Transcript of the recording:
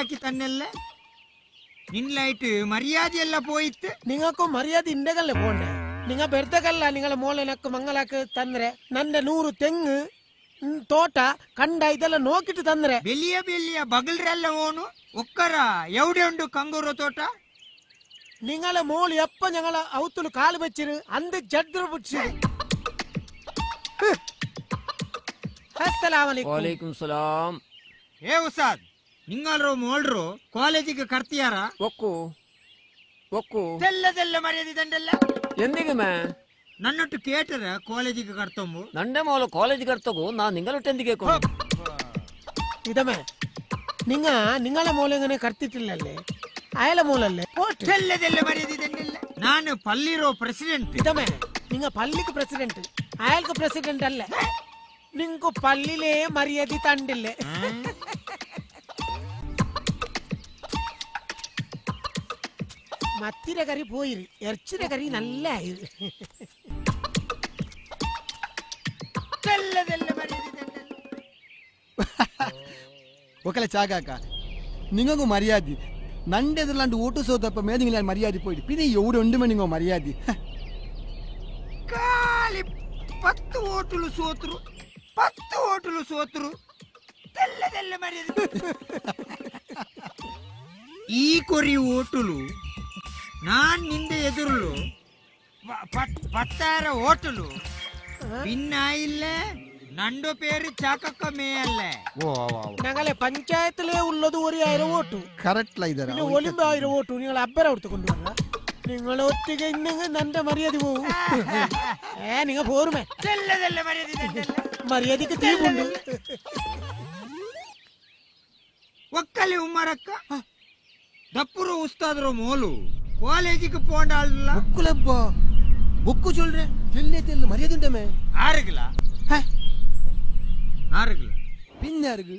ಹಾಕಿ ತನ್ನೆಲ್ಲ ನಿನ್ಲಾಯ್ತು ಮರ್ಯಾದೆ ಎಲ್ಲ പോയിട്ട് നിങ്ങൾക്ക് മര്യാദ ഇണ്ടകല്ലേ പോണ്ടേ നിങ്ങൾ ಬೆರ್ತಕಲ್ಲ നിങ്ങളെ മോളനക്ക് ಮಂಗಲಕ್ಕೆ ತಂದ್ರೆ ನನ್ನ 100 ತೆಂಗು ತೋಟ ಕಂಡ ಇದೆಲ್ಲ ನೋಕಿಟ್ಟು ತಂದ್ರೆ ಬೆಲಿಯ ಬೆಲಿಯ ಬಗಲ್ರೆಲ್ಲ ಓನು ಒಕ್ಕರ ಎವಡೆ ಉಂಡು ಕಂಗೂರು ತೋಟ നിങ്ങളെ മോൾ എപ്പ ഞങ്ങളെ ഔത്തുಲು കാല് വെച്ചിരു അന്ത് ജഡ്ര പിടിച്ചു അസ്സലാമു അലൈക്കും വലൈക്കും സലാം ಏ ಉಸಾದ್ ನಿಂಗಲ್ರು ಮೋಳ್ರು ಕಾಲೇಜಿಗೆ ಕರ್ತಿಯಾರ ಒಕ್ಕು ಒಕ್ಕು ತೆಲ್ಲದೆಲ್ಲ ಮರ್ಯಾದೆ ದಂಡೆಲ್ಲ എന്തിക്ക് മേ ನನ್ನೊಟ್ಟು ಕೇಟರ ಕಾಲೇಜಿಗೆ ಕರ್ತೊಂಬು നന്റെ മോള് കോളേജ് കർത്തകു നാ നിങ്ങളൊട്ട് എന്തിക്കേക്കു ഇതമേ നിങ്ങളെ മോൾ എങ്ങനെ കർത്തിട്ടില്ലല്ലേ അയാളെ മോളല്ലേ ತೆಲ್ಲದೆಲ್ಲ ಮರ್ಯಾದೆ ದಂಡೆಲ್ಲ ನಾನು ಪಲ್ಲಿರೋ ಪ್ರೆಸಿಡೆಂಟ್ ഇതമേ നിങ്ങ പള്ളിക്ക് പ്രസിഡന്റ് അയാൾക്ക് പ്രസിഡന്റ് അല്ലേ നിങ്ങക്ക് പള്ളിയിലേ മര്യാദ തണ്ടില്ലേ മത്തിര കറി പോയിരു ഇറച്ചിര കറി നല്ല ആയിരു ತೆಲ್ಲದೆಲ್ಲ ಮರ್ಯಾದೆ ದಂಡೆಲ್ಲ ఒకల చాగాక నింగకు మర్యాది నండెదలాంటి ఓటు సోదప్ప మీద నింగ మర్యాది పోయి పిని ఎవడు ఉండుమే నింగ మర్యాది ಖಾಲಿ 10 ಓಟುಲು ಸೋತ್ರು ತೆಲ್ಲದೆಲ್ಲ ಮರ್ಯಾದೆ ಈ ಕೊರಿ ಓಟುಲು ನಾನ್ ನಿಂದೆ ಎದುರುಲು ಪತ್ತಾರ ಓಟುಲು ಭಿನ್ನ ಇಲ್ಲ ನಂಡು പേര് ചാക്കക്ക മേയല്ലേ ഞങ്ങളെ പഞ്ചായത്തിലേ ഉള്ളത് 1000 വോട്ട് കറക്റ്റ് ഇതാ പിന്നെ ഒലിമ്പ് 1000 വോട്ട് നിങ്ങൾ അബ്ബര കൊടുത്ത് കൊണ്ടുവരണ നിങ്ങൾ ഒറ്റയ്ക്ക് ഇന്നെങ്കിൽ നന്റെ മര്യാദ പോവും നിങ്ങൾ പോരുമേ ತೆಲ್ಲದೆಲ್ಲ ಮರ್ಯಾದೆ മര്യാദക്ക് തീരുണ്ട് ಒಕ್ಕಲಿ ಉಮ್ಮರಕ್ಕ ದಪ್ಪುರು ಉಸ್ತಾದ್ರು ಮೋಲು ಕಾಲೇಜಿಗೆ போண்டாள்ல బుక్కులబ్బా బుక్కు చొల్రే తెల్లే తెల్ల మర్యాద ఉంటమే ஆறுகளா హ ஆறுகளா பின்னாருக்கு